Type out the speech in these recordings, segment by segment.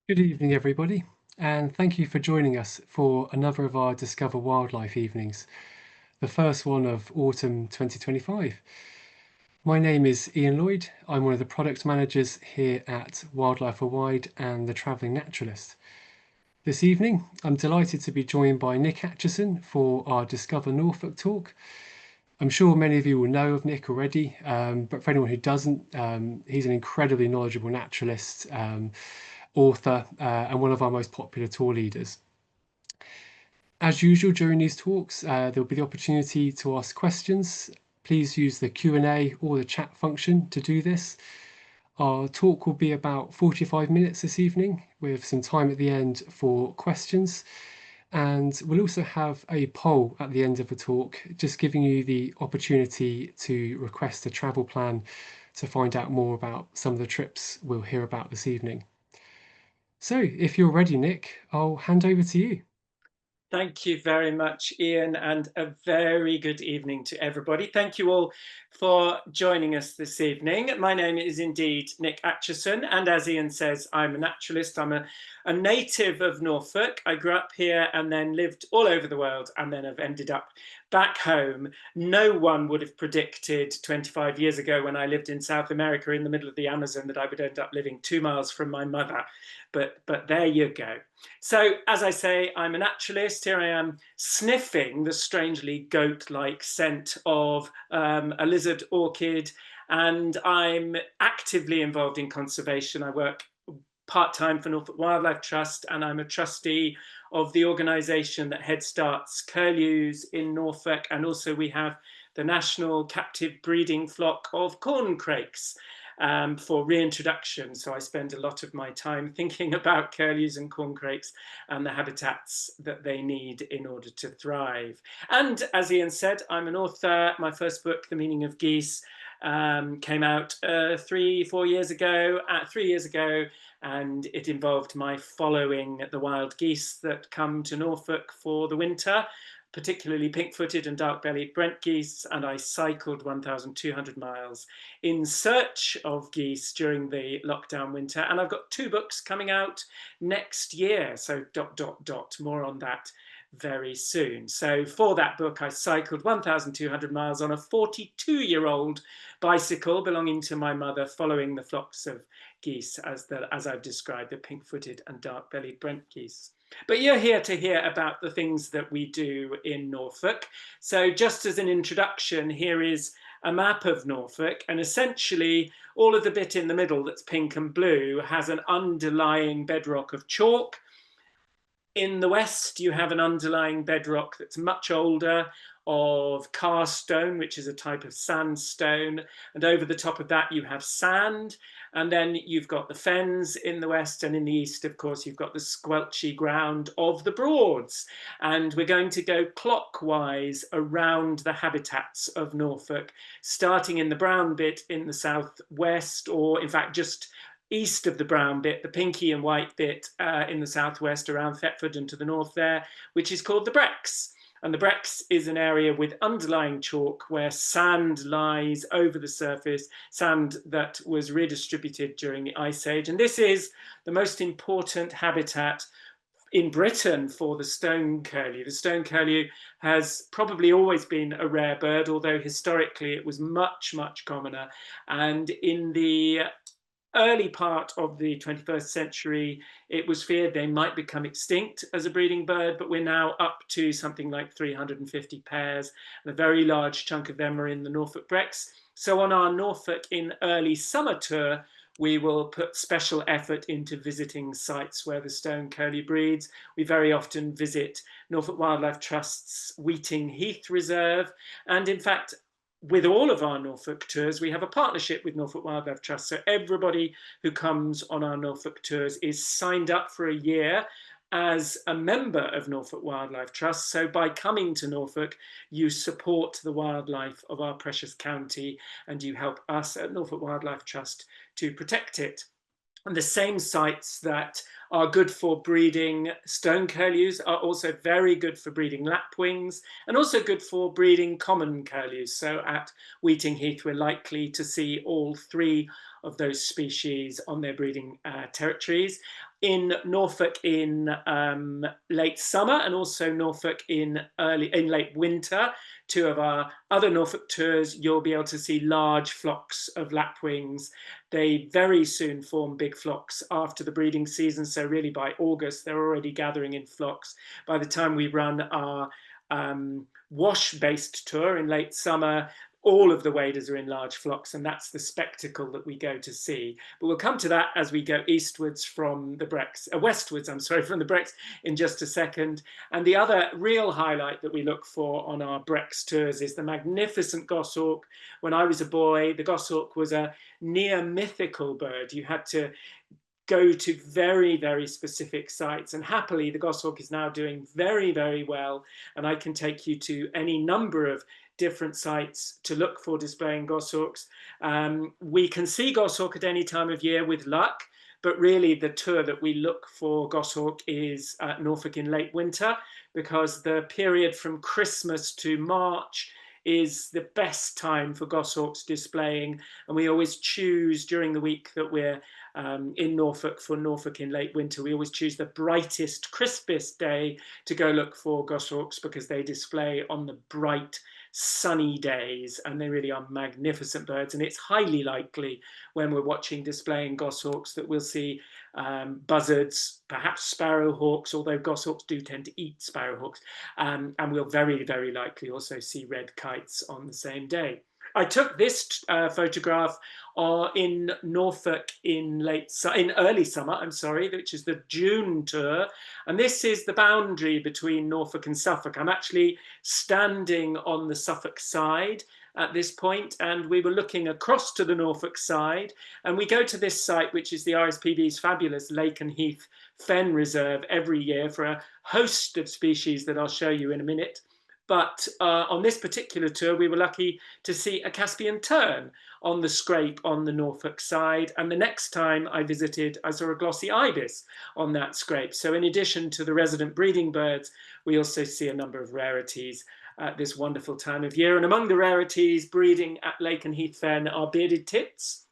Good evening, everybody, and thank you for joining us for another of our Discover Wildlife evenings, the first one of autumn 2025. My name is Ian Lloyd. I'm one of the product managers here at Wildlife Worldwide and the Travelling Naturalist. This evening, I'm delighted to be joined by Nick Acheson for our Discover Norfolk talk. I'm sure many of you will know of Nick already, but for anyone who doesn't, he's an incredibly knowledgeable naturalist, author, and one of our most popular tour leaders. As usual during these talks, there'll be the opportunity to ask questions. Please use the Q&A or the chat function to do this. Our talk will be about 45 minutes this evening with some time at the end for questions. And we'll also have a poll at the end of the talk, just giving you the opportunity to request a travel plan to find out more about some of the trips we'll hear about this evening. So if you're ready, Nick, I'll hand over to you. Thank you very much, Ian, and a very good evening to everybody. Thank you all for joining us this evening. My name is indeed Nick Acheson, and as Ian says, I'm a naturalist. I'm a native of Norfolk. I grew up here and then lived all over the world, and then I've ended up back home. No one would have predicted 25 years ago when I lived in South America in the middle of the Amazon that I would end up living 2 miles from my mother. But there you go. So, as I say, I'm a naturalist. Here I am sniffing the strangely goat-like scent of a lizard orchid, and I'm actively involved in conservation. I work part-time for Norfolk Wildlife Trust, and I'm a trustee of the organisation that head starts curlews in Norfolk, and also we have the national captive breeding flock of corncrakes for reintroduction. So I spend a lot of my time thinking about curlews and corncrakes and the habitats that they need in order to thrive. And as Ian said, I'm an author. My first book, The Meaning of Geese, came out 3 years ago, and it involved my following the wild geese that come to Norfolk for the winter, particularly pink-footed and dark-bellied Brent geese, and I cycled 1,200 miles in search of geese during the lockdown winter. And I've got 2 books coming out next year, so ... more on that very soon. So for that book, I cycled 1,200 miles on a 42-year-old bicycle belonging to my mother, following the flocks of geese, as I've described, the pink-footed and dark-bellied Brent geese. But you're here to hear about the things that we do in Norfolk. So just as an introduction, here is a map of Norfolk, and essentially all of the bit in the middle that's pink and blue has an underlying bedrock of chalk. In the west, you have an underlying bedrock that's much older of karstone, which is a type of sandstone. And over the top of that, you have sand. And then you've got the fens in the west, and in the east, of course, you've got the squelchy ground of the Broads. And we're going to go clockwise around the habitats of Norfolk, starting in the brown bit in the southwest, or in fact, just east of the brown bit, the pinky and white bit in the southwest around Thetford and to the north there, which is called the Brecks. And the Brecks is an area with underlying chalk where sand lies over the surface, sand that was redistributed during the Ice Age. And this is the most important habitat in Britain for the stone curlew. The stone curlew has probably always been a rare bird, although historically it was much, much commoner. And in the early part of the 21st century, it was feared they might become extinct as a breeding bird, but we're now up to something like 350 pairs, and a very large chunk of them are in the Norfolk Brecks. So on our Norfolk in early summer tour, we will put special effort into visiting sites where the stone curlew breeds. We very often visit Norfolk Wildlife Trust's Weeting Heath Reserve, and in fact, with all of our Norfolk tours, we have a partnership with Norfolk Wildlife Trust. So everybody who comes on our Norfolk tours is signed up for a year as a member of Norfolk Wildlife Trust. So by coming to Norfolk, you support the wildlife of our precious county, and you help us at Norfolk Wildlife Trust to protect it. And the same sites that are good for breeding stone curlews are also very good for breeding lapwings, and also good for breeding common curlews. So at Weeting Heath, we're likely to see all 3 of those species on their breeding territories. in Norfolk in late summer, and also Norfolk in late winter. Two of our other Norfolk tours, you'll be able to see large flocks of lapwings. They very soon form big flocks after the breeding season. So really by August, they're already gathering in flocks. By the time we run our wash-based tour in late summer, all of the waders are in large flocks, and that's the spectacle that we go to see. But we'll come to that as we go eastwards from the Brecks, westwards, I'm sorry, from the Brecks in just a second. And the other real highlight that we look for on our Brecks tours is the magnificent goshawk. When I was a boy, the goshawk was a near mythical bird. You had to go to very, very specific sites. And happily, the goshawk is now doing very, very well. And I can take you to any number of different sites to look for displaying goshawks. We can see goshawk at any time of year with luck, but really the tour that we look for goshawk is Norfolk in late winter, because the period from Christmas to March is the best time for goshawks displaying. And we always choose during the week that we're in Norfolk for Norfolk in late winter, we always choose the brightest, crispest day to go look for goshawks, because they display on the bright, sunny days, and they really are magnificent birds. And it's highly likely when we're watching displaying goshawks that we'll see buzzards, perhaps sparrowhawks, although goshawks do tend to eat sparrowhawks, and we'll very, very likely also see red kites on the same day. I took this photograph in Norfolk in early summer, I'm sorry, which is the June tour. And this is the boundary between Norfolk and Suffolk. I'm actually standing on the Suffolk side at this point, and we were looking across to the Norfolk side, and we go to this site, which is the RSPB's fabulous Lake and Heath Fen Reserve every year for a host of species that I'll show you in a minute. But on this particular tour, we were lucky to see a Caspian tern on the scrape on the Norfolk side. And the next time I visited, I saw a glossy ibis on that scrape. So in addition to the resident breeding birds, we also see a number of rarities at this wonderful time of year. And among the rarities breeding at Lake and Heath Fen are bearded tits.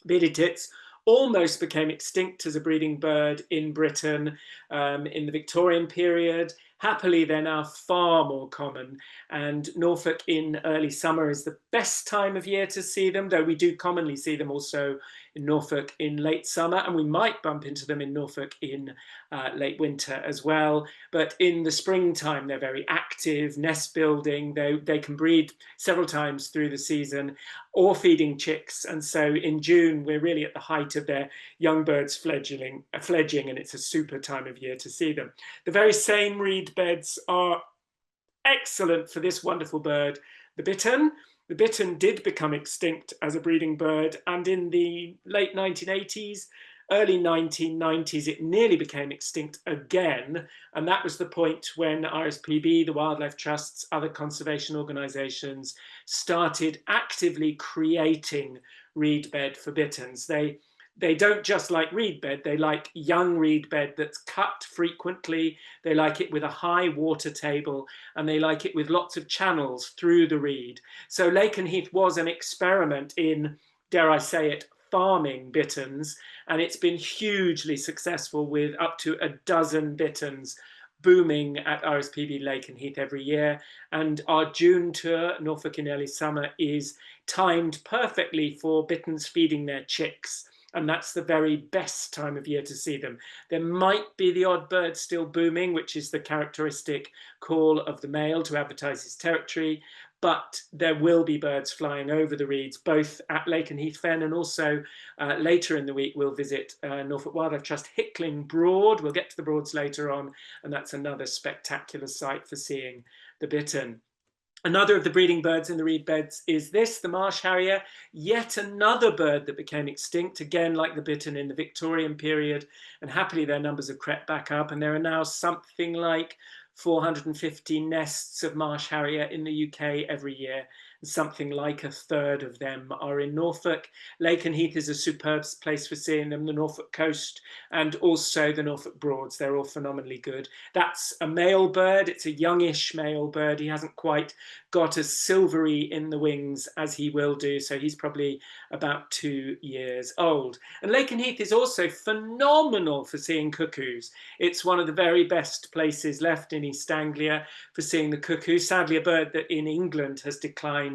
Bearded tits almost became extinct as a breeding bird in Britain in the Victorian period. Happily, they're now far more common, and Norfolk in early summer is the best time of year to see them, though we do commonly see them also in Norfolk in late summer, and we might bump into them in Norfolk in late winter as well. But in the springtime, they're very active, nest building. They can breed several times through the season, or feeding chicks. And so in June, we're really at the height of their young birds fledging, and it's a super time of year to see them. The very same reed beds are excellent for this wonderful bird, the bittern. The bittern did become extinct as a breeding bird, and in the late 1980s, early 1990s, it nearly became extinct again. And that was the point when RSPB, the Wildlife Trusts, other conservation organizations started actively creating reed bed for bitterns. They don't just like reed bed, they like young reed bed that's cut frequently. They like it with a high water table, and they like it with lots of channels through the reed. So Lake and Heath was an experiment in, dare I say it, farming bitterns, and it's been hugely successful with up to a dozen bitterns booming at RSPB Lake and Heath every year. And our June tour, Norfolk in early summer, is timed perfectly for bitterns feeding their chicks. And that's the very best time of year to see them. There might be the odd bird still booming, which is the characteristic call of the male to advertise his territory, but there will be birds flying over the reeds, both at Lake and Heath Fen, and also later in the week we'll visit Norfolk Wildlife Trust Hickling Broad. We'll get to the Broads later on, and that's another spectacular site for seeing the bittern. Another of the breeding birds in the reed beds is this, the marsh harrier, yet another bird that became extinct, again like the bittern in the Victorian period, and happily their numbers have crept back up, and there are now something like 450 nests of marsh harrier in the UK every year, Something like a third of them are in Norfolk. Lakenheath is a superb place for seeing them, the Norfolk coast, and also the Norfolk Broads. They're all phenomenally good. That's a male bird. It's a youngish male bird. He hasn't quite got as silvery in the wings as he will do, so he's probably about 2 years old. And Lakenheath is also phenomenal for seeing cuckoos. It's one of the very best places left in East Anglia for seeing the cuckoo. Sadly, a bird that in England has declined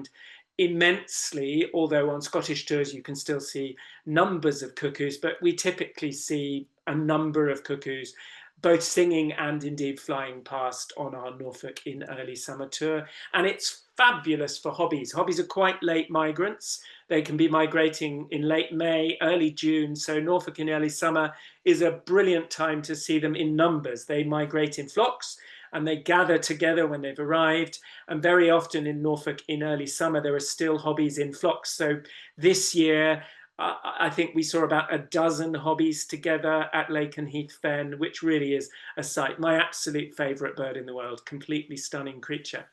immensely, although on Scottish tours you can still see numbers of cuckoos, but we typically see a number of cuckoos both singing and indeed flying past on our Norfolk in early summer tour. And it's fabulous for hobbies. Hobbies are quite late migrants. They can be migrating in late May, early June. So Norfolk in early summer is a brilliant time to see them in numbers. They migrate in flocks and they gather together when they've arrived. And very often in Norfolk in early summer, there are still hobbies in flocks. So this year, I think we saw about a dozen hobbies together at Lakenheath Fen, which really is a sight. My absolute favourite bird in the world, completely stunning creature.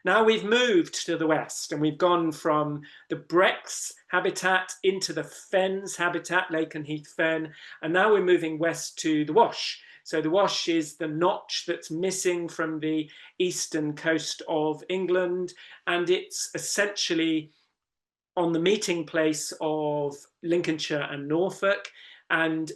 Now we've moved to the west and we've gone from the Breck's habitat into the Fen's habitat, Lakenheath Fen, and now we're moving west to the Wash. So the Wash is the notch that's missing from the eastern coast of England, and it's essentially on the meeting place of Lincolnshire and Norfolk, and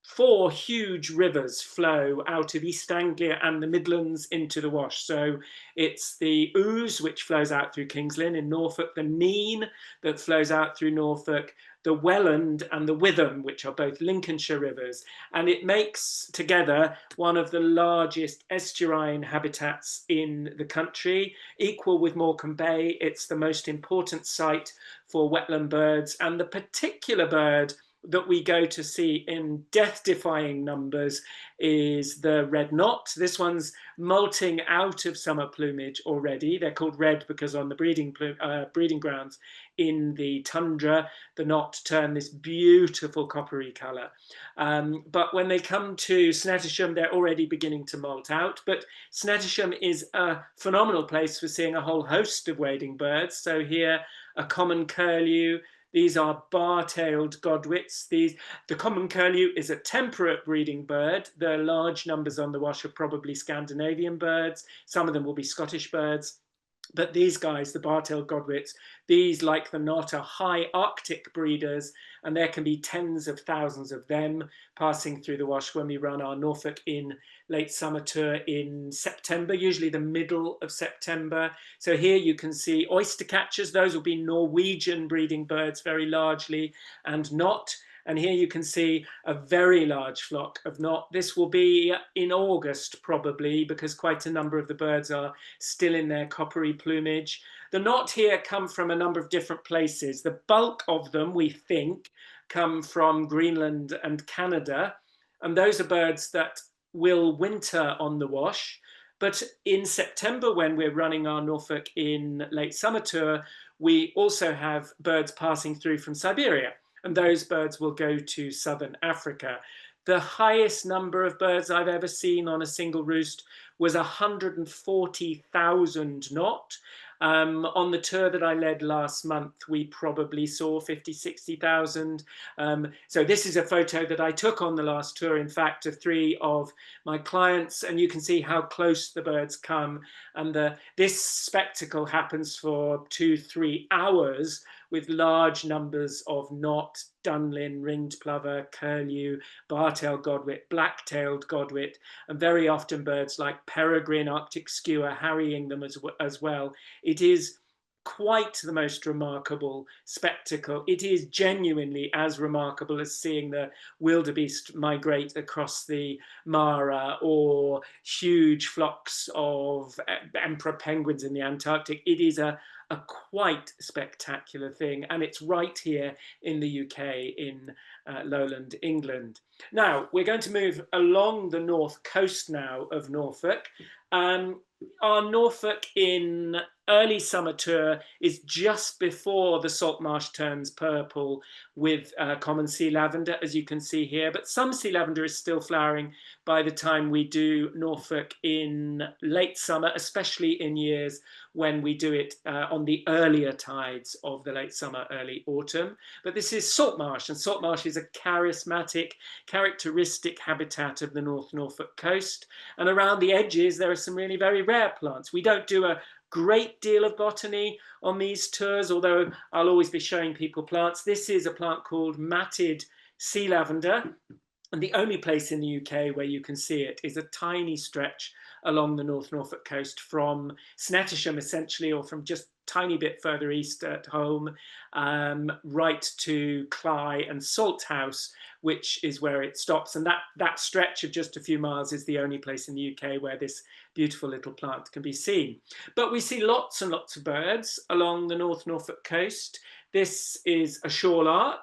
4 huge rivers flow out of East Anglia and the Midlands into the Wash. So it's the Ouse, which flows out through King's Lynn in Norfolk, the Nene that flows out through Norfolk, the Welland and the Witham, which are both Lincolnshire rivers. And it makes together one of the largest estuarine habitats in the country, equal with Morecambe Bay. It's the most important site for wetland birds, and the particular bird that we go to see in death-defying numbers is the red knot. This one's molting out of summer plumage already. They're called red because on the breeding grounds in the tundra, the knot turn this beautiful coppery colour. But when they come to Snettisham, they're already beginning to molt out. But Snettisham is a phenomenal place for seeing a whole host of wading birds. So here, a common curlew. These are bar-tailed godwits. The common curlew is a temperate breeding bird. The large numbers on the Wash are probably Scandinavian birds. Some of them will be Scottish birds. But these guys, the bar-tailed godwits, these, like the knot, are high Arctic breeders, and there can be tens of thousands of them passing through the Wash when we run our Norfolk in late summer tour in September, usually the middle of September. So here you can see oyster catchers. Those will be Norwegian breeding birds very largely, and knot. And here you can see a very large flock of knot. This will be in August probably, because quite a number of the birds are still in their coppery plumage. The knot here come from a number of different places. The bulk of them, we think, come from Greenland and Canada. And those are birds that will winter on the Wash. But in September, when we're running our Norfolk in late summer tour, we also have birds passing through from Siberia. And those birds will go to southern Africa. The highest number of birds I've ever seen on a single roost was 140,000 knot. On the tour that I led last month, we probably saw 50, 60,000. So this is a photo that I took on the last tour, in fact, of 3 of my clients, and you can see how close the birds come. And this spectacle happens for 2-3 hours with large numbers of knot, dunlin, ringed plover, curlew, bar-tailed godwit, black-tailed godwit, and very often birds like peregrine, Arctic skua, harrying them as well. It is quite the most remarkable spectacle. It is genuinely as remarkable as seeing the wildebeest migrate across the Mara or huge flocks of emperor penguins in the Antarctic. It is a quite spectacular thing, and it's right here in the UK in lowland England. Now we're going to move along the north coast now of Norfolk. Our Norfolk in early summer tour is just before the salt marsh turns purple with common sea lavender, as you can see here. But some sea lavender is still flowering by the time we do Norfolk in late summer, especially in years when we do it on the earlier tides of the late summer, early autumn. But this is salt marsh, and salt marsh is a charismatic, characteristic habitat of the North Norfolk coast. And around the edges, there are some really very rare plants. We don't do a great deal of botany on these tours, although I'll always be showing people plants. This is a plant called matted sea lavender. And the only place in the UK where you can see it is a tiny stretch along the North Norfolk coast from Snettisham, essentially, or from just a tiny bit further east at home, right to Cley and Salthouse, which is where it stops. And that stretch of just a few miles is the only place in the UK where this beautiful little plant can be seen. But we see lots and lots of birds along the North Norfolk coast. This is a shorelark.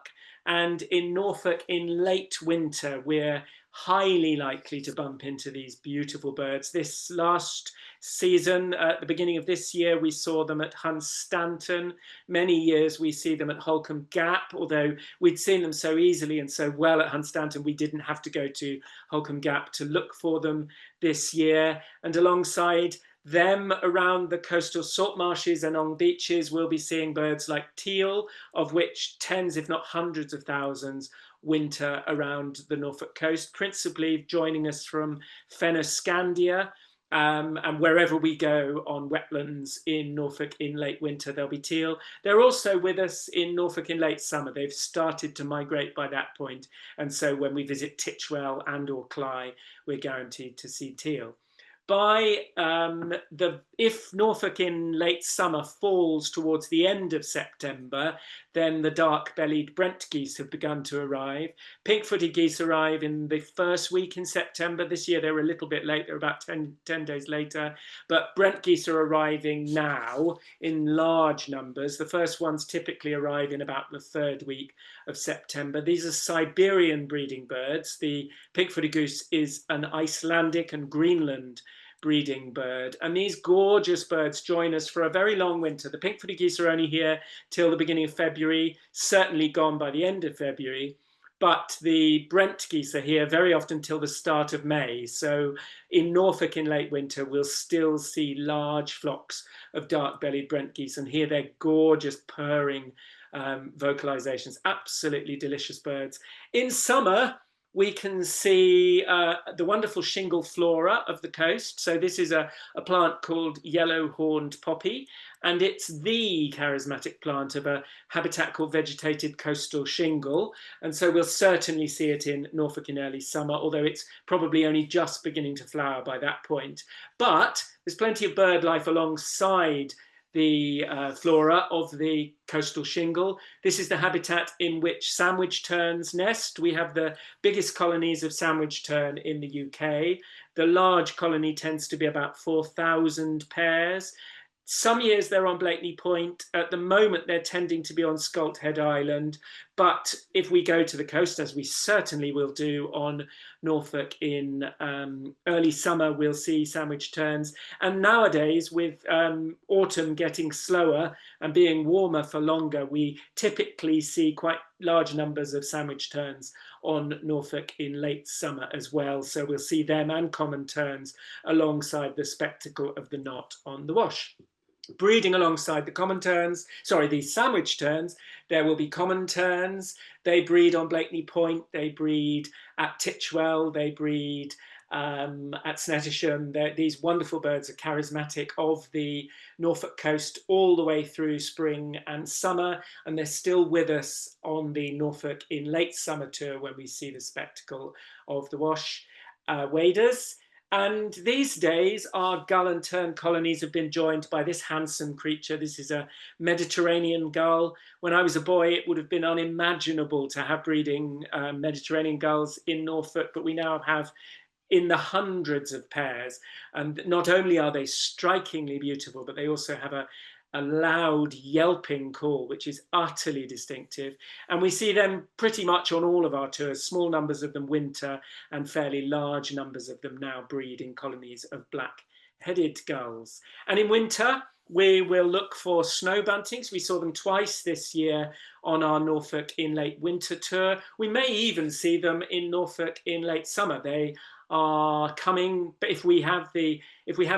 And in Norfolk, in late winter, we're highly likely to bump into these beautiful birds. This last season, at the beginning of this year, we saw them at Hunstanton. Many years we see them at Holcombe Gap, although we'd seen them so easily and so well at Hunstanton, we didn't have to go to Holcombe Gap to look for them this year. And alongside them, around the coastal salt marshes and on beaches, we'll be seeing birds like teal, of which tens, if not hundreds of thousands, winter around the Norfolk coast, principally joining us from Fennoscandia. And wherever we go on wetlands in Norfolk in late winter, there'll be teal. They're also with us in Norfolk in late summer. They've started to migrate by that point. And so when we visit Titchwell and or Cley, we're guaranteed to see teal. If Norfolk in late summer falls towards the end of September, then the dark-bellied Brent geese have begun to arrive. Pink-footed geese arrive in the first week in September. This year they were a little bit late, they're about 10 days later. But Brent geese are arriving now in large numbers. The first ones typically arrive in about the third week of September. These are Siberian breeding birds. The pink-footed goose is an Icelandic and Greenland breeding bird. And these gorgeous birds join us for a very long winter. The pink-footed geese are only here till the beginning of February, certainly gone by the end of February. But the Brent geese are here very often till the start of May. So in Norfolk in late winter, we'll still see large flocks of dark-bellied Brent geese and hear their gorgeous purring vocalizations. Absolutely delicious birds. In summer, we can see the wonderful shingle flora of the coast. So this is a plant called yellow-horned poppy, and it's the charismatic plant of a habitat called vegetated coastal shingle. And so we'll certainly see it in Norfolk in early summer, although it's probably only just beginning to flower by that point. But there's plenty of bird life alongside the flora of the coastal shingle. This is the habitat in which sandwich terns nest. We have the biggest colonies of sandwich tern in the UK. The large colony tends to be about 4,000 pairs. Some years they're on Blakeney Point. At the moment, they're tending to be on Scalt Head Island. But if we go to the coast, as we certainly will do on Norfolk in early summer, we'll see sandwich terns. And nowadays, with autumn getting slower and being warmer for longer, we typically see quite large numbers of sandwich terns on Norfolk in late summer as well. So we'll see them and common terns alongside the spectacle of the knot on the Wash. Breeding alongside the common terns, sorry, the sandwich terns, there will be common terns. They breed on Blakeney Point, they breed at Titchwell, they breed at Snettisham. These wonderful birds are charismatic of the Norfolk coast all the way through spring and summer, and they're still with us on the Norfolk in late summer tour when we see the spectacle of the Wash waders. And these days, our gull and tern colonies have been joined by this handsome creature. This is a Mediterranean gull. When I was a boy, it would have been unimaginable to have breeding Mediterranean gulls in Norfolk, but we now have in the hundreds of pairs. And not only are they strikingly beautiful, but they also have a loud yelping call, which is utterly distinctive. And we see them pretty much on all of our tours, small numbers of them winter and fairly large numbers of them now breed in colonies of black-headed gulls. And in winter, We will look for snow buntings. We saw them twice this year on our Norfolk in late winter tour. We may even see them in Norfolk in late summer. They are coming, but if we have the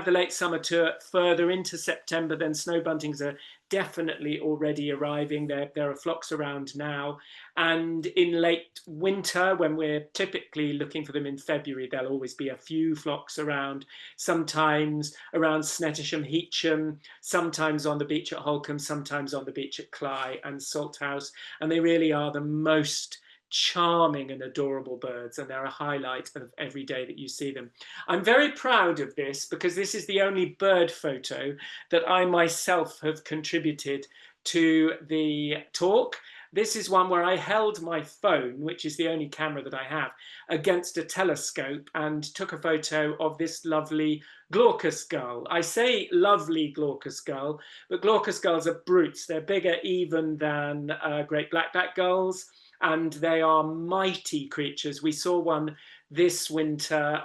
late summer tour further into September, then snow buntings are definitely already arriving. There are flocks around now. And in late winter, when we're typically looking for them in February, there'll always be a few flocks around, sometimes around Snettisham, Heacham, sometimes on the beach at Holcombe, sometimes on the beach at Cley and Salthouse. And they really are the most charming and adorable birds, and they're a highlight of every day that you see them. I'm very proud of this because this is the only bird photo that I myself have contributed to the talk. This is one where I held my phone, which is the only camera that I have, against a telescope and took a photo of this lovely glaucous gull. I say lovely glaucous gull, but glaucous gulls are brutes. They're bigger even than great black-backed gulls, and they are mighty creatures. We saw one this winter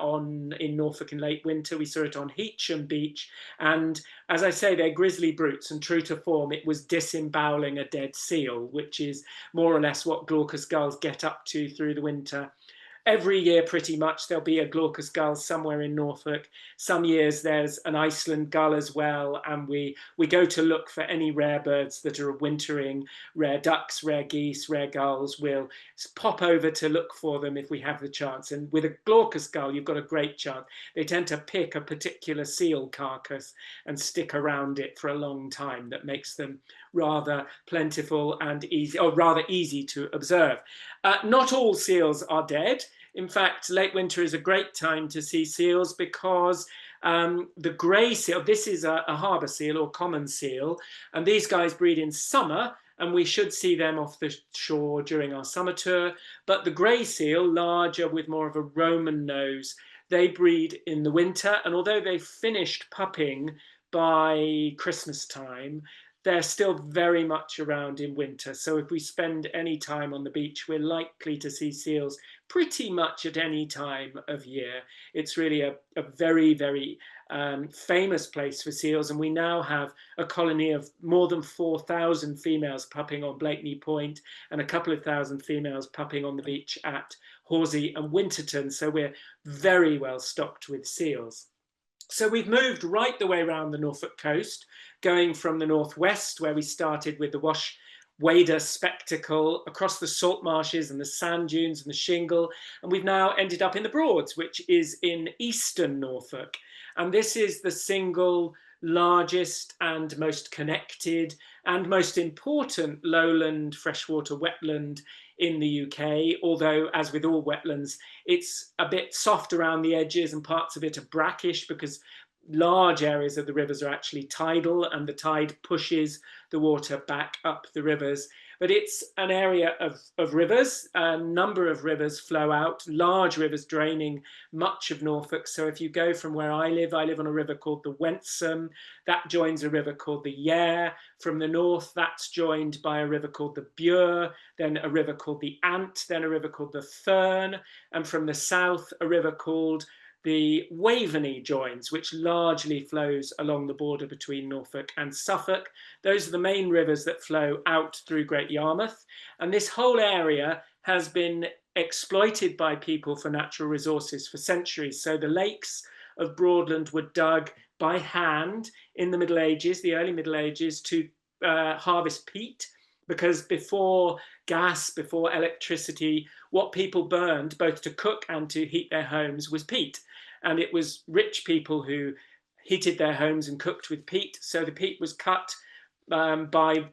in Norfolk in late winter. We saw it on Heacham Beach, and as I say, they're grizzly brutes, and true to form, it was disemboweling a dead seal, which is more or less what glaucous gulls get up to through the winter. Every year, pretty much, there'll be a glaucous gull somewhere in Norfolk. Some years there's an Iceland gull as well, and we go to look for any rare birds that are wintering, rare ducks, rare geese, rare gulls. We'll pop over to look for them if we have the chance. And with a glaucous gull, you've got a great chance. They tend to pick a particular seal carcass and stick around it for a long time. That makes them rather plentiful and easy, or rather easy to observe. Not all seals are dead. In fact, late winter is a great time to see seals because the grey seal, this is a harbour seal or common seal, and these guys breed in summer, and we should see them off the shore during our summer tour. But the grey seal, larger with more of a Roman nose, they breed in the winter, and although they finished pupping by Christmas time, they're still very much around in winter. So if we spend any time on the beach, we're likely to see seals pretty much at any time of year. It's really a very, very famous place for seals. And we now have a colony of more than 4,000 females pupping on Blakeney Point and a couple of thousand females pupping on the beach at Horsey and Winterton. So we're very well stocked with seals. So we've moved right the way around the Norfolk coast, going from the northwest, where we started with the Wash Wader spectacle, across the salt marshes and the sand dunes and the shingle, and we've now ended up in the Broads, which is in eastern Norfolk. And this is the single largest and most connected and most important lowland freshwater wetland in the UK, although as with all wetlands, it's a bit soft around the edges and parts of it are brackish because large areas of the rivers are actually tidal and the tide pushes the water back up the rivers. But it's an area of rivers. A number of rivers flow out, large rivers draining much of Norfolk. So if you go from where I live on a river called the Wensum, that joins a river called the Yare. From the north, that's joined by a river called the Bure, then a river called the Ant, then a river called the Thurn, and from the south, a river called the Waveney joins, which largely flows along the border between Norfolk and Suffolk. Those are the main rivers that flow out through Great Yarmouth. And this whole area has been exploited by people for natural resources for centuries. So the lakes of Broadland were dug by hand in the Middle Ages, the early Middle Ages, to harvest peat, because before gas, before electricity, what people burned both to cook and to heat their homes was peat. And it was rich people who heated their homes and cooked with peat. So the peat was cut by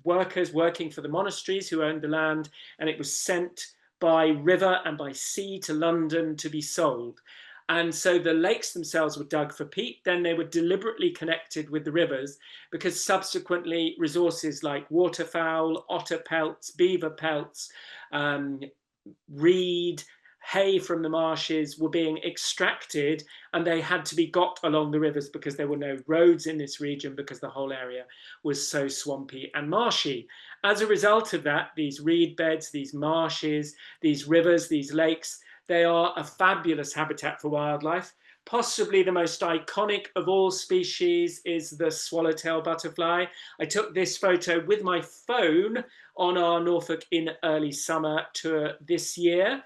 workers working for the monasteries who owned the land, and it was sent by river and by sea to London to be sold. And so the lakes themselves were dug for peat. Then they were deliberately connected with the rivers because subsequently resources like waterfowl, otter pelts, beaver pelts, reed, hay from the marshes were being extracted, and they had to be got along the rivers because there were no roads in this region because the whole area was so swampy and marshy. As a result of that, these reed beds, these marshes, these rivers, these lakes, they are a fabulous habitat for wildlife. Possibly the most iconic of all species is the swallowtail butterfly. I took this photo with my phone on our Norfolk in early summer tour this year.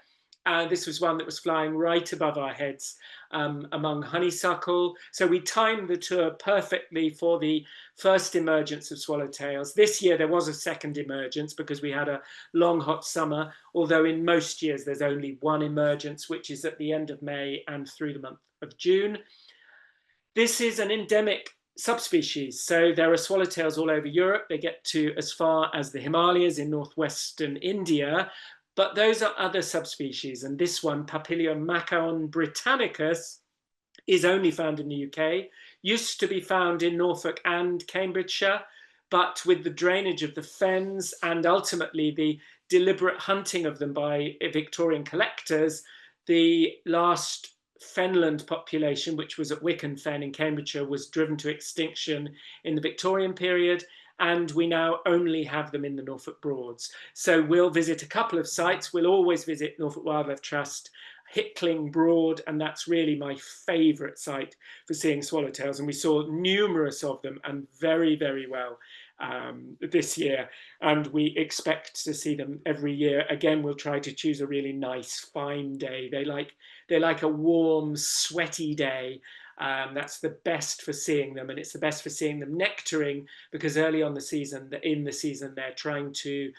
This was one that was flying right above our heads among honeysuckle. So we timed the tour perfectly for the first emergence of swallowtails. This year there was a second emergence because we had a long hot summer, although in most years there's only one emergence, which is at the end of May and through the month of June. This is an endemic subspecies. So there are swallowtails all over Europe. They get to as far as the Himalayas in northwestern India, but those are other subspecies. And this one, Papiliomacaon britannicus, is only found in the UK, used to be found in Norfolk and Cambridgeshire, but with the drainage of the fens and ultimately the deliberate hunting of them by Victorian collectors, the last fenland population, which was at Wicken Fen in Cambridgeshire, was driven to extinction in the Victorian period, and we now only have them in the Norfolk Broads. So we'll visit a couple of sites. We'll always visit Norfolk Wildlife Trust, Hickling Broad, and that's really my favourite site for seeing swallowtails. And we saw numerous of them and very, very well this year. And we expect to see them every year. Again, we'll try to choose a really nice, fine day. They like a warm, sweaty day. That's the best for seeing them, and it's the best for seeing them nectaring, because early on in the season, they're trying to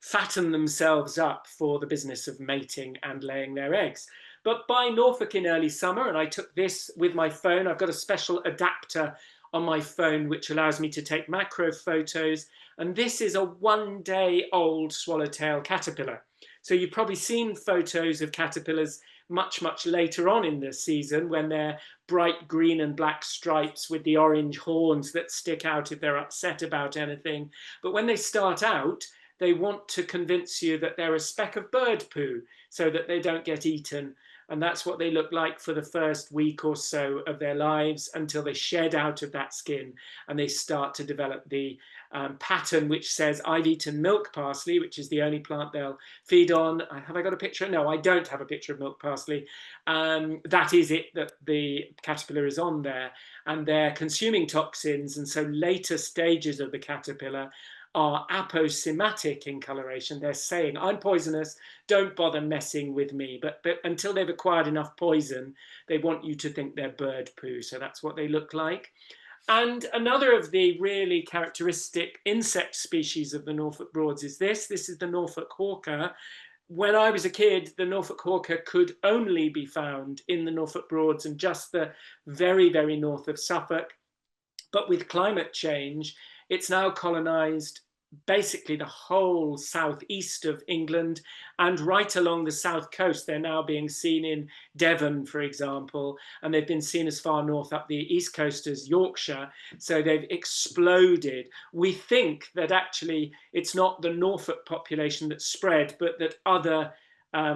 fatten themselves up for the business of mating and laying their eggs. But by Norfolk in early summer, and I took this with my phone, I've got a special adapter on my phone which allows me to take macro photos, and this is a 1-day-old swallowtail caterpillar. So you've probably seen photos of caterpillars much, much later on in the season when they're bright green and black stripes with the orange horns that stick out if they're upset about anything. But when they start out, they want to convince you that they're a speck of bird poo so that they don't get eaten. And that's what they look like for the first week or so of their lives until they shed out of that skin and they start to develop the pattern which says, I've eaten milk parsley, which is the only plant they'll feed on. Have I got a picture? No, I don't have a picture of milk parsley. That is it, that the caterpillar is on there, and they're consuming toxins. And so later stages of the caterpillar are aposematic in coloration. They're saying, I'm poisonous, don't bother messing with me. But until they've acquired enough poison, they want you to think they're bird poo. So that's what they look like. And another of the really characteristic insect species of the Norfolk Broads is this. This is the Norfolk hawker. When I was a kid, the Norfolk hawker could only be found in the Norfolk Broads and just the very, very north of Suffolk. But with climate change, it's now colonized basically the whole southeast of England and right along the south coast. They're now being seen in Devon, for example, and they've been seen as far north up the east coast as Yorkshire. So they've exploded. We think that actually it's not the Norfolk population that spread, but that other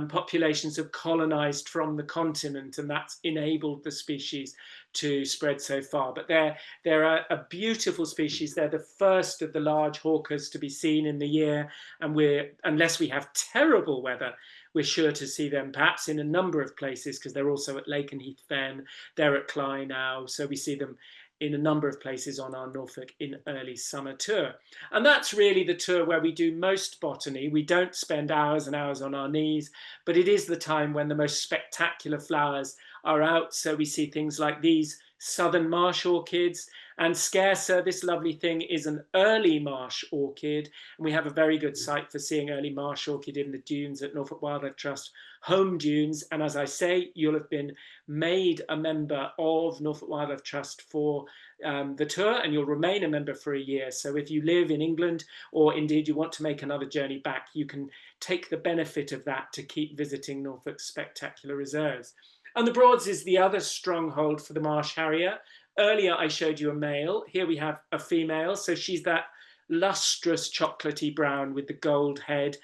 populations have colonized from the continent, and that's enabled the species to spread so far. But they're a beautiful species. They're the first of the large hawkers to be seen in the year, and unless we have terrible weather, we're sure to see them perhaps in a number of places, because they're also at Lakenheath Fen, they're at Cley now, so we see them in a number of places on our Norfolk in early summer tour. And that's really the tour where we do most botany. We don't spend hours and hours on our knees, but it is the time when the most spectacular flowers are out. So we see things like these southern marsh orchids, and scarcer, this lovely thing is an early marsh orchid, and we have a very good site for seeing early marsh orchid in the dunes at Norfolk Wildlife Trust home dunes. And as I say, you'll have been made a member of Norfolk Wildlife Trust for the tour, and you'll remain a member for a year. So if you live in England, or indeed you want to make another journey back, you can take the benefit of that to keep visiting Norfolk's spectacular reserves. And the Broads is the other stronghold for the marsh harrier. Earlier I showed you a male. Here we have a female. So she's that lustrous chocolatey brown with the gold head.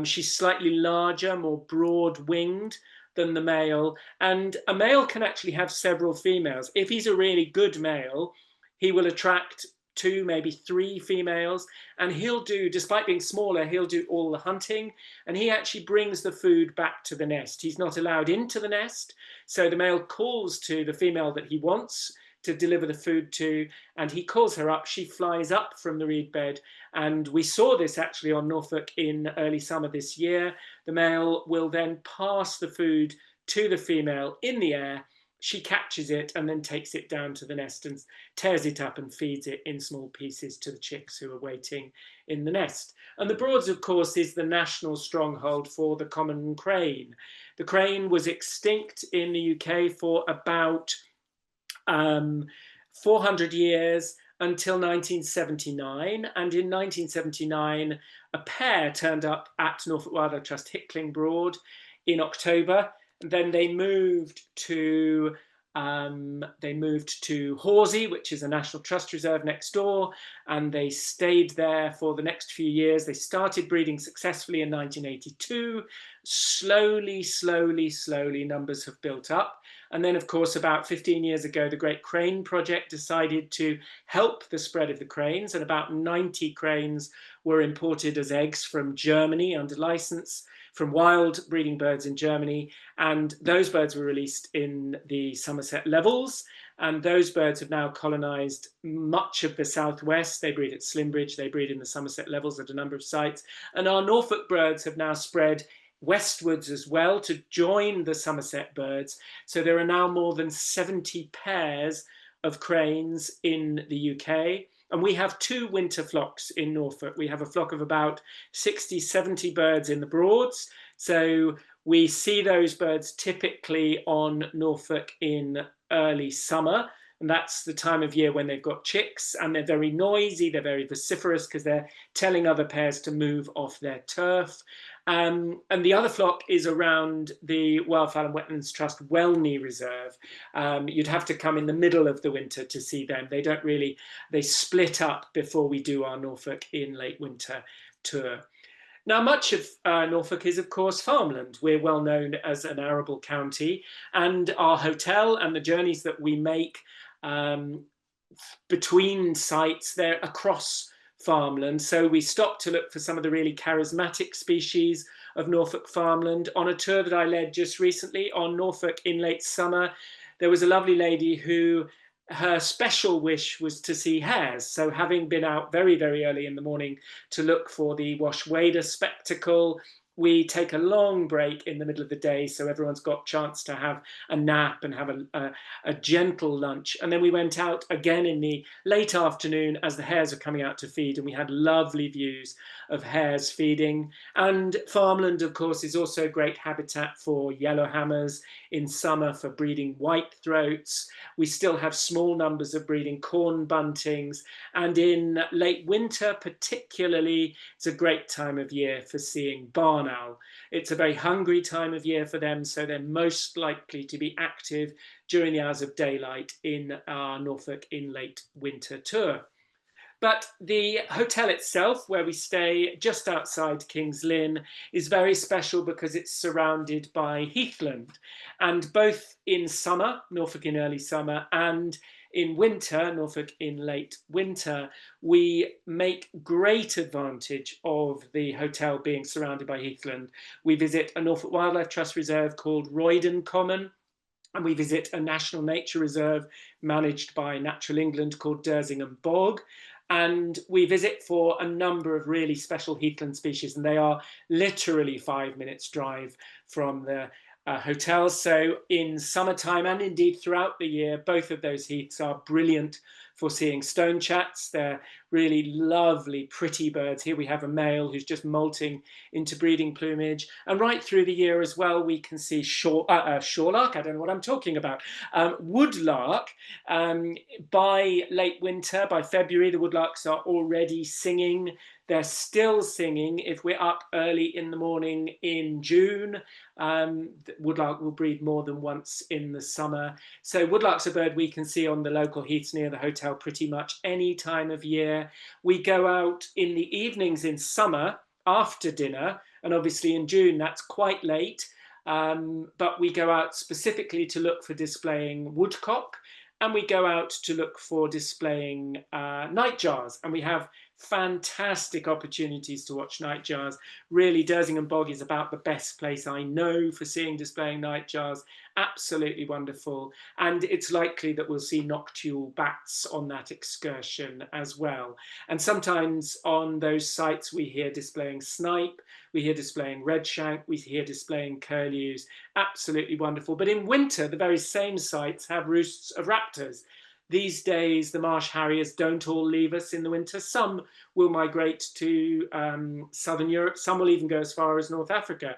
She's slightly larger, more broad-winged than the male. And a male can actually have several females. If he's a really good male, he will attract 2, maybe 3 females, and he'll do, despite being smaller, he'll do all the hunting, and he actually brings the food back to the nest. He's not allowed into the nest, so the male calls to the female that he wants to deliver the food to, and he calls her up. She flies up from the reed bed, and we saw this actually on Norfolk in early summer this year. The male will then pass the food to the female in the air. She catches it and then takes it down to the nest and tears it up and feeds it in small pieces to the chicks who are waiting in the nest. And the Broads, of course, is the national stronghold for the common crane. The crane was extinct in the UK for about 400 years until 1979. And in 1979, a pair turned up at Norfolk Wildlife Trust Hickling Broad in October. And then they moved to Horsey, which is a National Trust reserve next door, and they stayed there for the next few years. They started breeding successfully in 1982. Slowly, numbers have built up. And then, of course, about 15 years ago, the Great Crane Project decided to help the spread of the cranes, and about 90 cranes were imported as eggs from Germany under license, from wild breeding birds in Germany, and those birds were released in the Somerset levels, and those birds have now colonized much of the southwest. They breed at Slimbridge, they breed in the Somerset levels at a number of sites, and our Norfolk birds have now spread westwards as well to join the Somerset birds. So there are now more than 70 pairs of cranes in the UK. And we have 2 winter flocks in Norfolk. We have a flock of about 60, 70 birds in the Broads. So we see those birds typically on Norfolk in early summer. And that's the time of year when they've got chicks, and they're very noisy, they're very vociferous because they're telling other pairs to move off their turf. And the other flock is around the Wildfowl and Wetlands Trust Welney Reserve. You'd have to come in the middle of the winter to see them. They don't really, they split up before we do our Norfolk in late winter tour. Now, much of Norfolk is, of course, farmland. We're well known as an arable county, and our hotel and the journeys that we make between sites, they're across farmland. So we stopped to look for some of the really charismatic species of Norfolk farmland. On a tour that I led just recently on Norfolk in late summer, there was a lovely lady who her special wish was to see hares. So having been out very, very early in the morning to look for the wash-wader spectacle, we take a long break in the middle of the day so everyone's got a chance to have a nap and have a gentle lunch. And then we went out again in the late afternoon as the hares are coming out to feed, and we had lovely views of hares feeding. And farmland, of course, is also great habitat for yellowhammers, in summer for breeding whitethroats. We still have small numbers of breeding corn buntings, and in late winter particularly, it's a great time of year for seeing barn owl. It's a very hungry time of year for them, so they're most likely to be active during the hours of daylight in our Norfolk in late winter tour. But the hotel itself, where we stay just outside King's Lynn, is very special because it's surrounded by heathland. And both in summer, Norfolk in early summer, and in winter, Norfolk in late winter, we make great advantage of the hotel being surrounded by heathland. We visit a Norfolk Wildlife Trust reserve called Roydon Common, and we visit a national nature reserve managed by Natural England called Dersingham Bog. And we visit for a number of really special heathland species, and they are literally 5 minutes drive from the hotel. So in summertime, and indeed throughout the year, both of those heaths are brilliant for seeing stonechats. They're really lovely, pretty birds. Here we have a male who's just molting into breeding plumage. And right through the year as well, we can see shorelark, I don't know what I'm talking about, woodlark. By late winter, by February, the woodlarks are already singing. They're still singing if we're up early in the morning in June. Woodlark will breed more than once in the summer. So woodlark's a bird we can see on the local heaths near the hotel pretty much any time of year. We go out in the evenings in summer after dinner, and obviously in June that's quite late, but we go out specifically to look for displaying woodcock. and we go out to look for displaying nightjars, and we have fantastic opportunities to watch nightjars. Really, Dersingham Bog is about the best place I know for seeing displaying nightjars. Absolutely wonderful, and it's likely that we'll see noctule bats on that excursion as well. And sometimes on those sites we hear displaying snipe, we hear displaying redshank, we hear displaying curlews. Absolutely wonderful. But in winter, the very same sites have roosts of raptors. These days, the marsh harriers don't all leave us in the winter. Some will migrate to southern Europe. Some will even go as far as North Africa.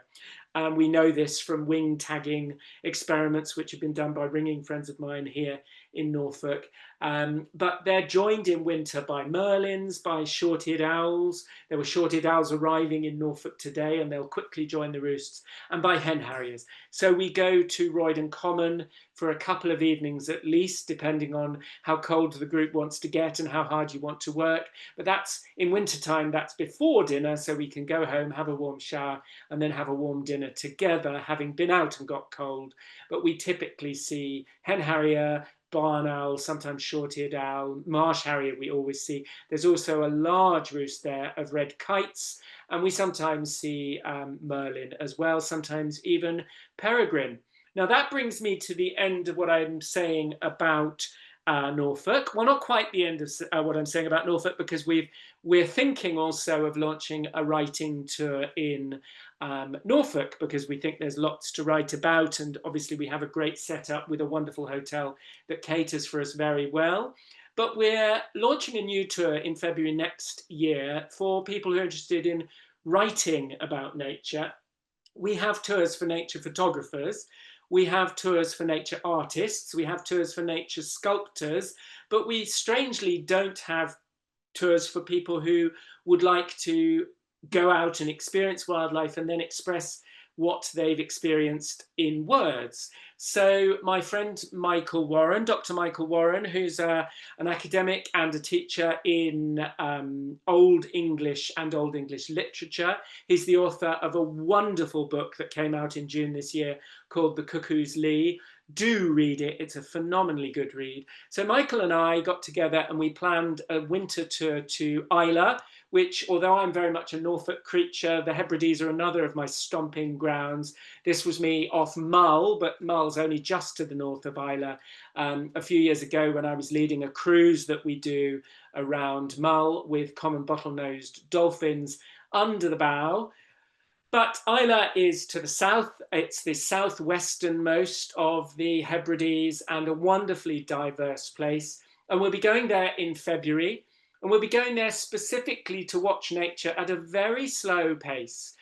We know this from wing tagging experiments, which have been done by ringing friends of mine here in Norfolk. But they're joined in winter by merlins, by short-eared owls. There were short-eared owls arriving in Norfolk today, and they'll quickly join the roosts, and by hen harriers. So we go to Roydon Common for a couple of evenings at least, depending on how cold the group wants to get and how hard you want to work. But that's in wintertime, that's before dinner, so we can go home, have a warm shower, and then have a warm dinner together, having been out and got cold. But we typically see hen harrier, barn owl, sometimes short-eared owl, marsh harrier we always see. There's also a large roost there of red kites, and we sometimes see merlin as well, sometimes even peregrine. Now that brings me to the end of what I'm saying about Norfolk. Well, not quite the end of what I'm saying about Norfolk, because we're thinking also of launching a writing tour in Norfolk, because we think there's lots to write about, and obviously we have a great setup with a wonderful hotel that caters for us very well. But we're launching a new tour in February next year for people who are interested in writing about nature. We have tours for nature photographers, we have tours for nature artists, we have tours for nature sculptors, but we strangely don't have tours for people who would like to go out and experience wildlife and then express what they've experienced in words. So my friend Michael Warren, Dr. Michael Warren, who's an academic and a teacher in Old English and Old English literature. He's the author of a wonderful book that came out in June this year called The Cuckoo's Lee. Do read it, it's a phenomenally good read. So Michael and I got together and we planned a winter tour to Islay, which, although I'm very much a Norfolk creature, the Hebrides are another of my stomping grounds. This was me off Mull, but Mull's only just to the north of Islay. A few years ago when I was leading a cruise that we do around Mull with common bottlenose dolphins under the bow. But Islay is to the south. It's the southwesternmost of the Hebrides and a wonderfully diverse place. And we'll be going there in February. And we'll be going there specifically to watch nature at a very slow pace.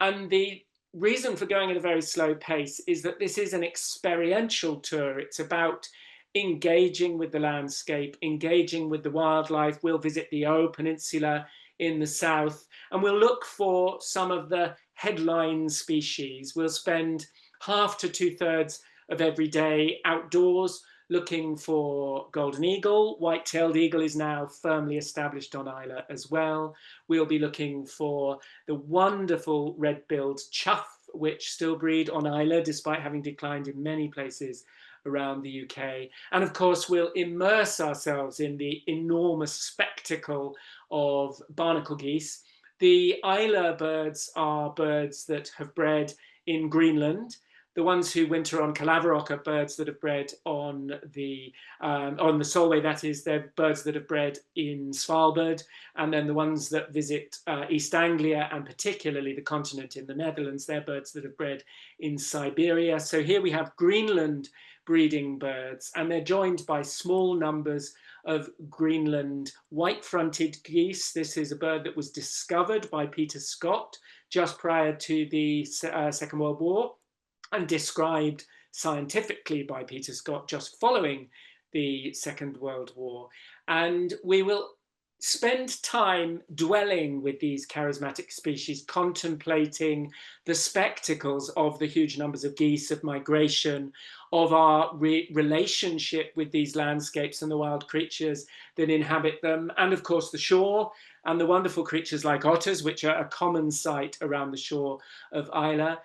And the reason for going at a very slow pace is that this is an experiential tour. It's about engaging with the landscape, engaging with the wildlife. We'll visit the O Peninsula in the south, and we'll look for some of the headline species. We'll spend half to 2/3 of every day outdoors looking for golden eagle. White-tailed eagle is now firmly established on Islay as well. We'll be looking for the wonderful red-billed chough, which still breed on Islay despite having declined in many places around the UK. And of course, we'll immerse ourselves in the enormous spectacle of barnacle geese. The Islay birds are birds that have bred in Greenland. The ones who winter on Calaverock are birds that have bred on the Solway, that is, they're birds that have bred in Svalbard. And then the ones that visit East Anglia, and particularly the continent in the Netherlands, they're birds that have bred in Siberia. So here we have Greenland breeding birds, and they're joined by small numbers of Greenland white-fronted geese. This is a bird that was discovered by Peter Scott just prior to the Second World War and described scientifically by Peter Scott just following the Second World War. And we will spend time dwelling with these charismatic species, contemplating the spectacles of the huge numbers of geese, of migration, of our relationship with these landscapes and the wild creatures that inhabit them, and of course the shore and the wonderful creatures like otters, which are a common sight around the shore of Islay.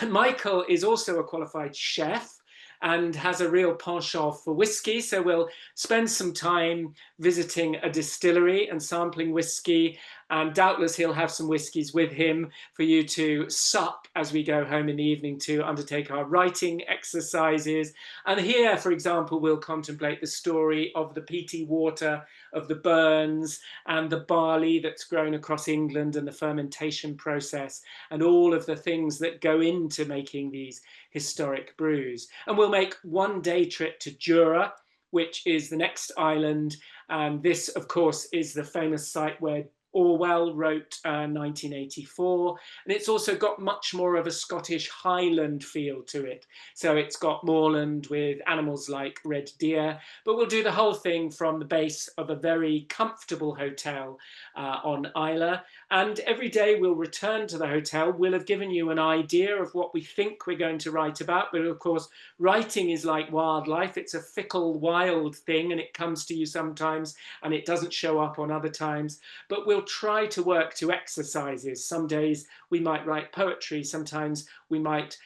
Michael is also a qualified chef, and has a real penchant for whiskey. So we'll spend some time visiting a distillery and sampling whiskey. And doubtless he'll have some whiskies with him for you to sup as we go home in the evening to undertake our writing exercises. And here, for example, we'll contemplate the story of the peaty water of the burns and the barley that's grown across England and the fermentation process and all of the things that go into making these historic brews. And we'll make one day trip to Jura, which is the next island. And this, of course, is the famous site where Orwell wrote 1984, and it's also got much more of a Scottish Highland feel to it. So it's got moorland with animals like red deer, but we'll do the whole thing from the base of a very comfortable hotel on Islay. And every day we'll return to the hotel. We'll have given you an idea of what we think we're going to write about, but of course, writing is like wildlife. It's a fickle, wild thing, and it comes to you sometimes, and it doesn't show up on other times. But we'll try to work to exercises. Some days we might write poetry. Sometimes we might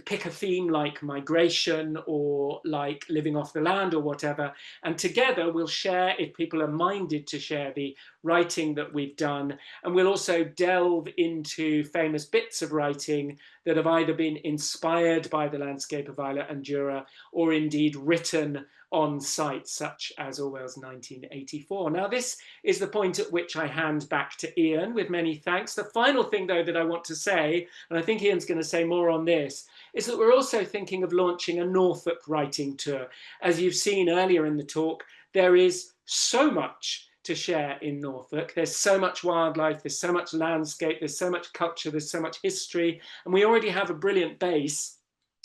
pick a theme like migration or like living off the land or whatever. And together we'll share, if people are minded to share, the writing that we've done. And we'll also delve into famous bits of writing that have either been inspired by the landscape of Islay and Jura or indeed written on sites such as Orwell's 1984. Now, this is the point at which I hand back to Ian with many thanks. The final thing, though, that I want to say, and I think Ian's going to say more on this, is that we're also thinking of launching a Norfolk writing tour. As you've seen earlier in the talk, there is so much to share in Norfolk. There's so much wildlife, there's so much landscape, there's so much culture, there's so much history, and we already have a brilliant base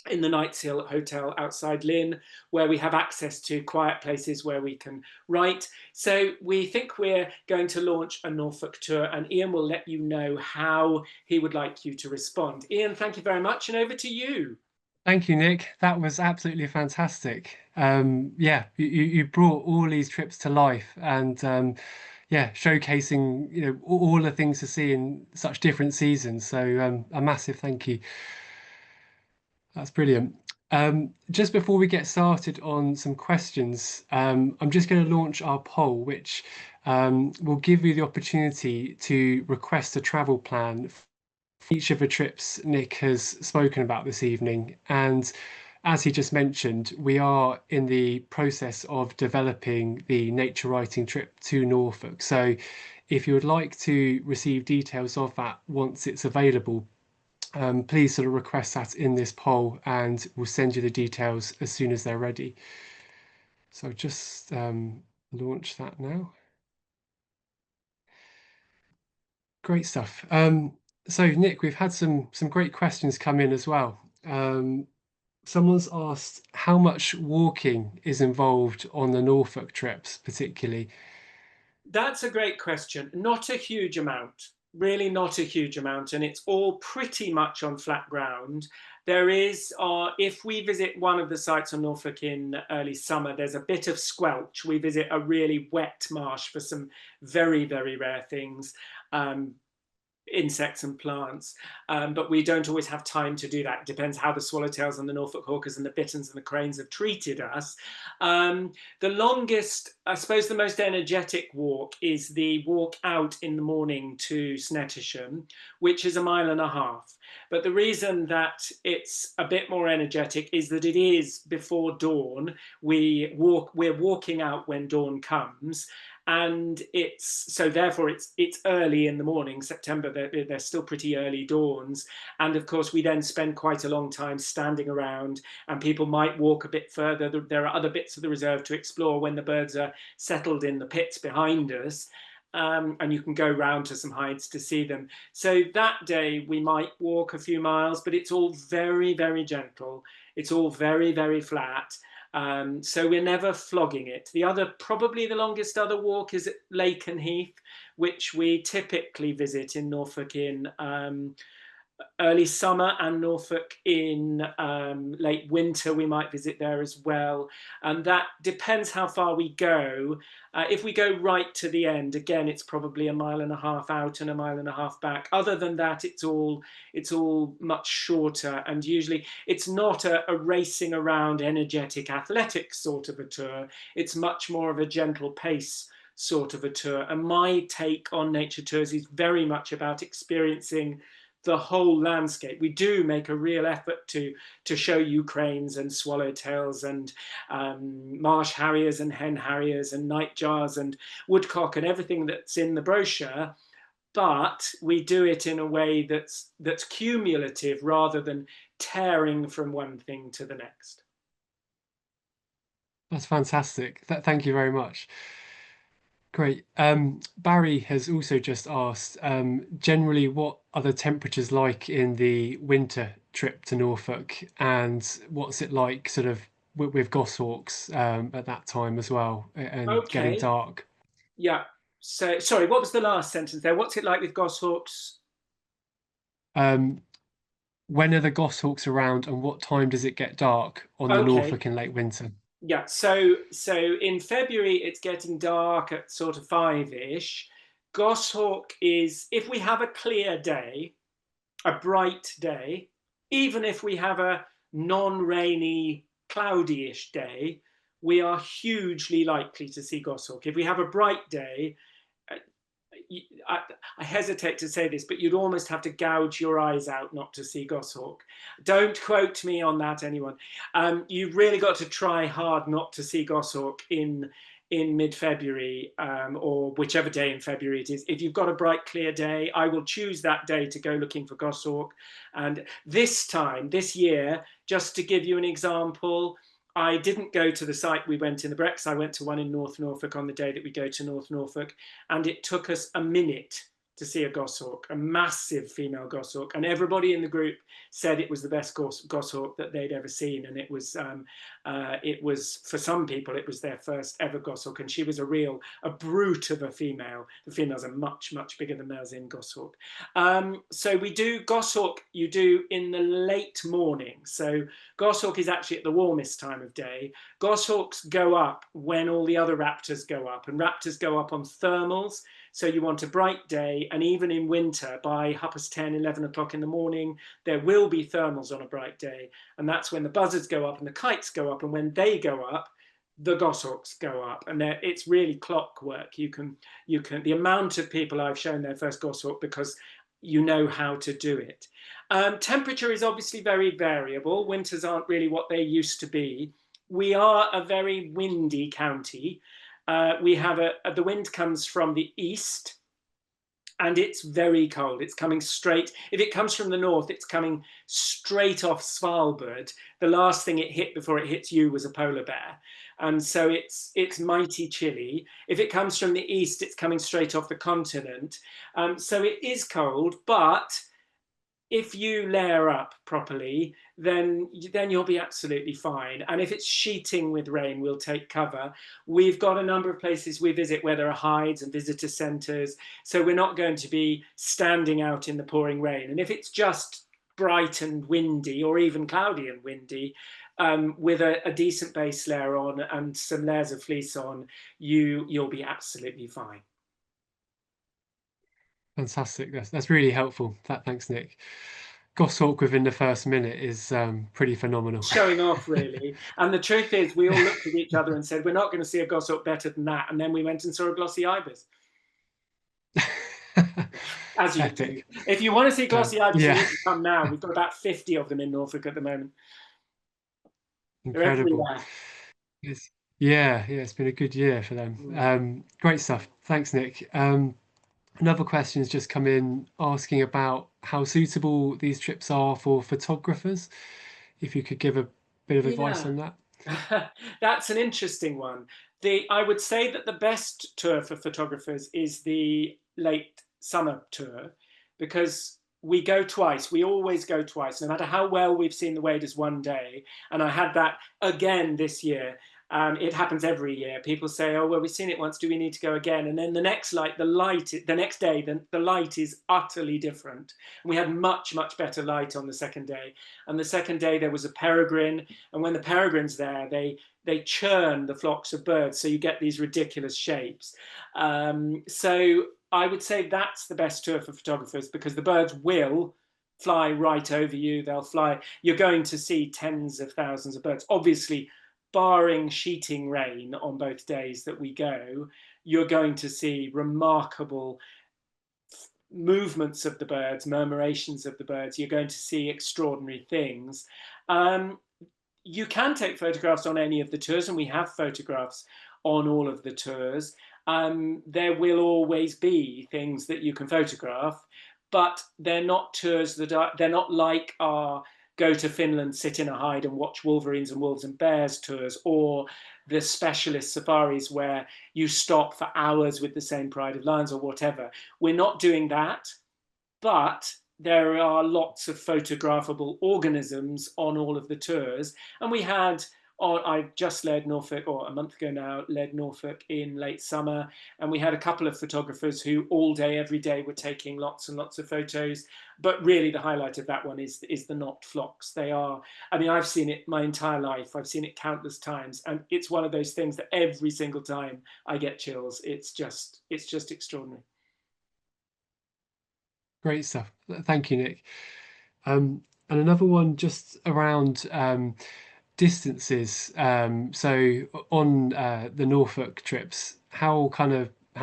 in the Knights Hill Hotel outside Lynn, where we have access to quiet places where we can write. So we think we're going to launch a Norfolk tour, and Ian will let you know how he would like you to respond. Ian, thank you very much, and over to you. Thank you, Nick. That was absolutely fantastic. Yeah, you brought all these trips to life, and yeah, showcasing all the things to see in such different seasons. So a massive thank you. That's brilliant. Just before we get started on some questions, I'm just going to launch our poll, which will give you the opportunity to request a travel plan for each of the trips Nick has spoken about this evening. And as he just mentioned, we are in the process of developing the nature writing trip to Norfolk. So if you would like to receive details of that once it's available, please sort of request that in this poll, and we'll send you the details as soon as they're ready. So just launch that now. Great stuff. So Nick, we've had some great questions come in as well. Someone's asked how much walking is involved on the Norfolk trips, particularly. That's a great question. Not a huge amount, really not a huge amount, and it's all pretty much on flat ground. There is, if we visit one of the sites on Norfolk in early summer, there's a bit of squelch. We visit a really wet marsh for some very, very rare things. Insects and plants, but we don't always have time to do that. It depends how the swallowtails and the Norfolk hawkers and the bitterns and the cranes have treated us. The longest, I suppose the most energetic walk is the walk out in the morning to Snettisham, which is 1.5 miles. But the reason that it's a bit more energetic is that it is before dawn. We're walking out when dawn comes, and therefore it's early in the morning. September, they're still pretty early dawns, and of course we then spend quite a long time standing around, and people might walk a bit further. There are other bits of the reserve to explore when the birds are settled in the pits behind us, and you can go round to some hides to see them. So that day we might walk a few miles, but it's all very, very gentle. It's all very, very flat. So we're never flogging it. Probably the longest other walk is at Lake and Heath, which we typically visit in Norfolk in early summer, and Norfolk in late winter. We might visit there as well. And that depends how far we go. If we go right to the end, again, it's probably a mile and a half out and a mile and a half back. Other than that, it's all much shorter. And usually it's not a racing around energetic athletics sort of a tour. It's much more of a gentle pace sort of a tour. And my take on nature tours is very much about experiencing the whole landscape. We do make a real effort to show you cranes and swallowtails and marsh harriers and hen harriers and nightjars and woodcock and everything that's in the brochure, but we do it in a way that's cumulative rather than tearing from one thing to the next. That's fantastic. Thank you very much. Great. Barry has also just asked, generally, what are the temperatures like in the winter trip to Norfolk, and what's it like sort of with goshawks at that time as well, and getting Okay, dark? yeah. So, sorry, what was the last sentence there? What's it like with goshawks? Um, when are the goshawks around, and what time does it get dark on the Okay, Norfolk in late winter? yeah. So in February it's getting dark at sort of 5-ish. Goshawk is, if we have a clear day, a bright day, even if we have a non-rainy, cloudy-ish day, we are hugely likely to see goshawk. If we have a bright day, I, I hesitate to say this, but you'd almost have to gouge your eyes out not to see goshawk. Don't quote me on that, anyone. You've really got to try hard not to see goshawk in mid-February, or whichever day in February it is. If you've got a bright, clear day, I will choose that day to go looking for goshawk. And this time, this year, just to give you an example, I didn't go to the site we went in the Brecks. I went to one in North Norfolk on the day that we go to North Norfolk, and it took us a minute to see a goshawk, a massive female goshawk, and everybody in the group said it was the best goshawk that they'd ever seen, and it was for some people it was their first ever goshawk, and she was a brute of a female. The females are much bigger than males in goshawk. So we do goshawk. You do in the late morning. So goshawk is actually at the warmest time of day. Goshawks go up when all the other raptors go up, and raptors go up on thermals. So you want a bright day, and even in winter, by 10, 11 o'clock in the morning, there will be thermals on a bright day. And that's when the buzzards go up and the kites go up. And when they go up, the goshawks go up. And it's really clockwork. You can, the amount of people I've shown their first goshawk because you know how to do it. Temperature is obviously very variable. Winters aren't really what they used to be. We are a very windy county. We have the wind comes from the east, and it's very cold. It's coming straight. If it comes from the north, it's coming straight off Svalbard. The last thing it hit before it hits you was a polar bear. And so it's mighty chilly. If it comes from the east, it's coming straight off the continent. So it is cold, but if you layer up properly, then you'll be absolutely fine. And if it's sheeting with rain, we'll take cover. We've got a number of places we visit where there are hides and visitor centres, so we're not going to be standing out in the pouring rain. And if it's just bright and windy, or even cloudy and windy, with a decent base layer on and some layers of fleece on, you'll be absolutely fine. Fantastic. That's really helpful. Thanks, Nick. Goshawk within the first minute is pretty phenomenal. Showing off, really. And the truth is, we all looked at each other and said, we're not going to see a goshawk better than that. And then we went and saw a glossy ibis, as you do. Epic. If you want to see glossy ibis, you Yeah, need to come now. We've got about 50 of them in Norfolk at the moment. They're incredible. everywhere. It's, yeah, it's been a good year for them. Great stuff. Thanks, Nick. Another question has just come in asking about how suitable these trips are for photographers. If you could give a bit of advice Yeah. on that. That's an interesting one. I would say that the best tour for photographers is the late summer tour, because we go twice. We always go twice, no matter how well we've seen the waders one day. And I had that again this year. It happens every year. People say, "Oh, well, we've seen it once. Do we need to go again?" And then the next the next day, the light is utterly different. And we had much, much better light on the second day. And the second day there was a peregrine, and when the peregrine's there, they churn the flocks of birds, so you get these ridiculous shapes. So I would say that's the best tour for photographers, because the birds will fly right over you. They'll fly. You're going to see tens of thousands of birds. Obviously, barring sheeting rain on both days that we go, you're going to see remarkable movements of the birds, murmurations of the birds. You're going to see extraordinary things. You can take photographs on any of the tours, and we have photographs on all of the tours. There will always be things that you can photograph, but they're not tours they're not like our go to Finland, sit in a hide and watch wolverines and wolves and bears tours, or the specialist safaris where you stop for hours with the same pride of lions or whatever. We're not doing that, but there are lots of photographable organisms on all of the tours. And we had, I just led Norfolk, or a month ago now, led Norfolk in late summer. And we had a couple of photographers who all day, every day were taking lots and lots of photos. But really the highlight of that one is the knot flocks. They are, I mean, I've seen it my entire life. I've seen it countless times. And it's one of those things that every single time I get chills. It's just extraordinary. Great stuff. Thank you, Nick. And another one just around distances. So on the Norfolk trips, how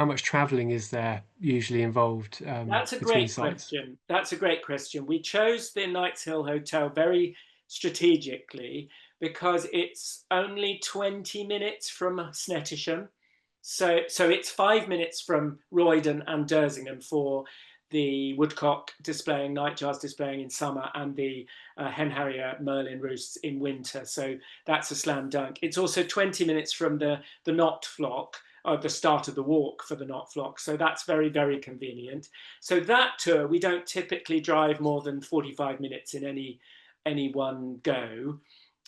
much traveling is there usually involved That's a between great sites? question. That's a great question. We chose the Knights Hill Hotel very strategically because it's only 20 minutes from Snettisham. So it's 5 minutes from Roydon and Dersingham for the woodcock displaying, nightjars displaying in summer, and the hen harrier merlin roosts in winter. So that's a slam dunk. It's also 20 minutes from the knot flock, the start of the walk for the knot flock. So that's very, very convenient. So that tour, we don't typically drive more than 45 minutes in any one go.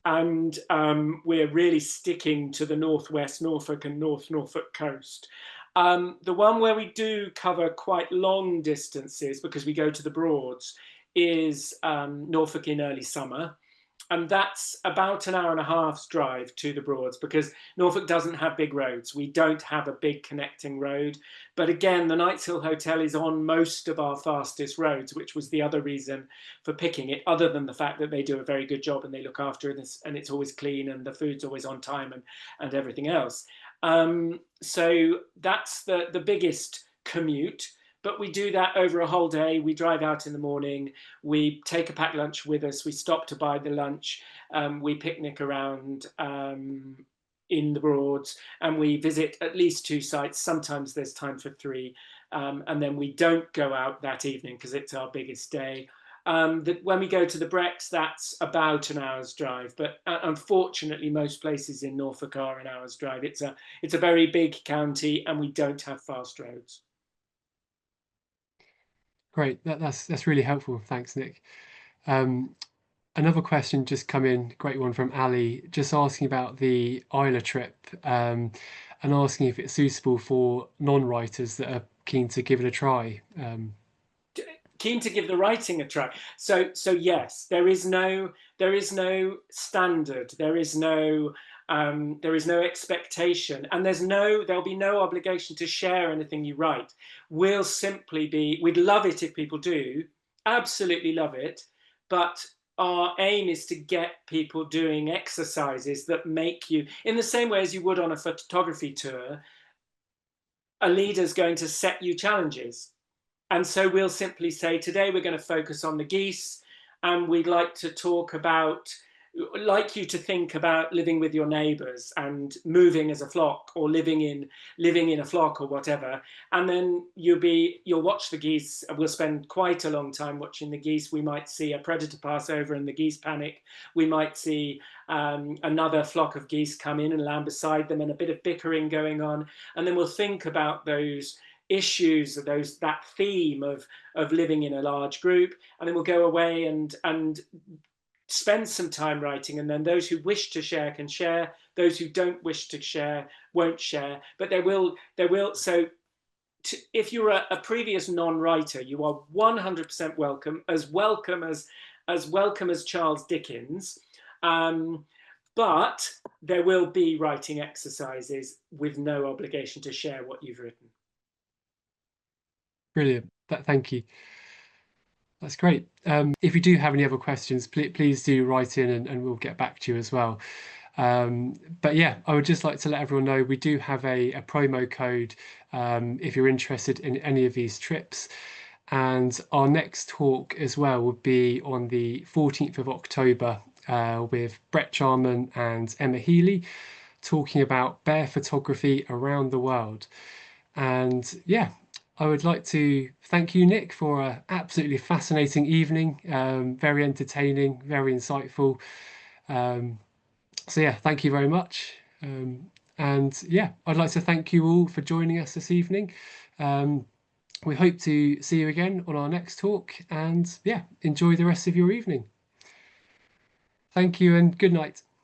And we're really sticking to the northwest Norfolk and North Norfolk coast. The one where we do cover quite long distances, because we go to the Broads, is Norfolk in early summer. And that's about an hour and a half's drive to the Broads, because Norfolk doesn't have big roads. We don't have a big connecting road. But again, the Knights Hill Hotel is on most of our fastest roads, which was the other reason for picking it, other than the fact that they do a very good job and they look after it, and it's always clean and the food's always on time, and everything else. So that's the biggest commute. But we do that over a whole day. We drive out in the morning. We take a packed lunch with us. We stop to buy the lunch. We picnic around in the Broads, and we visit at least 2 sites. Sometimes there's time for 3. And then we don't go out that evening because it's our biggest day. When we go to the Brecks, that's about an hour's drive. But unfortunately, most places in Norfolk are an hour's drive. It's a very big county, and we don't have fast roads. Great, that's really helpful. Thanks, Nick. Um, Another question just come in, great one from Ali, just asking about the Islay trip, and asking if it's suitable for non-writers that are keen to give it a try. Keen to give the writing a try. So yes, there is no standard. There is no expectation, and there'll be no obligation to share anything you write. We'd love it if people do, absolutely love it, but our aim is to get people doing exercises that make you, in the same way as you would on a photography tour, a leader's going to set you challenges. And so we'll simply say, today we're going to focus on the geese, and we'd like to like you to think about living with your neighbors and moving as a flock, or living in a flock, or whatever. And then you'll watch the geese. We'll spend quite a long time watching the geese. We might see a predator pass over and the geese panic. We might see another flock of geese come in and land beside them, and a bit of bickering going on. And then we'll think about those issues, that theme of living in a large group, and then we'll go away and spend some time writing, and then those who wish to share can share. Those who don't wish to share won't share. But there will. So if you're a previous non-writer, you are 100% welcome, as welcome as Charles Dickens. But there will be writing exercises with no obligation to share what you've written. Brilliant. Thank you. That's great. If you do have any other questions, please do write in and we'll get back to you as well. But yeah, I would just like to let everyone know we do have a promo code if you're interested in any of these trips. And our next talk as well would be on the 14th of October with Brett Jarman and Emma Healy, talking about bear photography around the world. And yeah, I would like to thank you, Nick, for an absolutely fascinating evening, very entertaining, very insightful. So yeah, thank you very much. And yeah, I'd like to thank you all for joining us this evening. We hope to see you again on our next talk, and yeah, enjoy the rest of your evening. Thank you and good night.